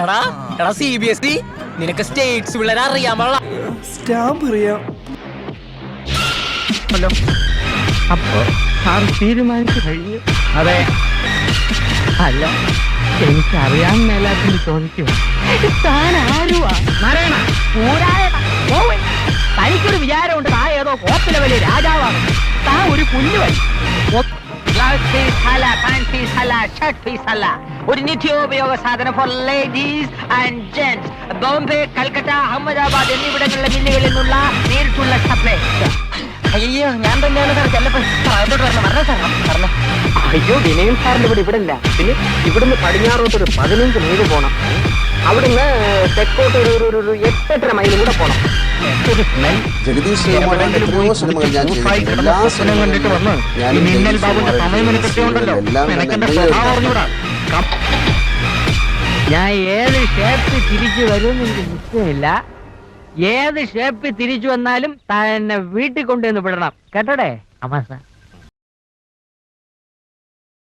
എടാ CBSE നിനക്ക് States പിള്ളേരെ അറിയാൻ പാടില്ല. സ്റ്റാമ്പ് അറിയാം. അപ്പൊ സാർ തീരുമാനിച്ചു കഴിഞ്ഞു. അതെ. അല്ല, എനിക്കറിയാൻ മേലാത്തിന് ചോദിക്കും, താൻ ആരുവാ? നാരായണ തനിക്കൊരു വിചാരമുണ്ട് താ ഏതോ കോപ്പിലെ വലിയ രാജാവാണ്. താ ഒരു കുഞ്ഞുവൻ. ഒരു നിത്യോപയോഗ സാധനം for ladies and gents. Bombay, Calcutta, Ahmedabad എന്നിവിടങ്ങളിലെ മില്ലുകളിൽ നിന്നുള്ള നേരിട്ടുള്ള സപ്ലൈ. അയ്യോ, ഞാൻ തന്നെയാണ് സാർ. ചെല്ലപ്പോ അയ്യോ, വിനയൻ സാറിന്റെ ഇവിടെ ഇല്ല. പിന്നെ ഇവിടുന്ന് പടിഞ്ഞാറോട്ടൊരു 15 മൈൽ പോണം. അവിടുന്ന് തെക്കോട്ട് ഒരു 8-8.5 മൈൽ കൂടെ പോണം. ജഗദീഷ് എത്രയോ സിനിമകൾ ഞാൻ എല്ലാ സിനിമകളിലും ഞാൻ ഏത് ഷേപ്പ് തിരിച്ചു വരുമെന്ന് എനിക്ക് നിശ്ചയമില്ല. ഏത് ഷേപ്പ് തിരിച്ചു വന്നാലും തന്നെ വീട്ടിൽ കൊണ്ടുവന്ന് വിടണം. കേട്ടോടെ അമ്മ സാർ.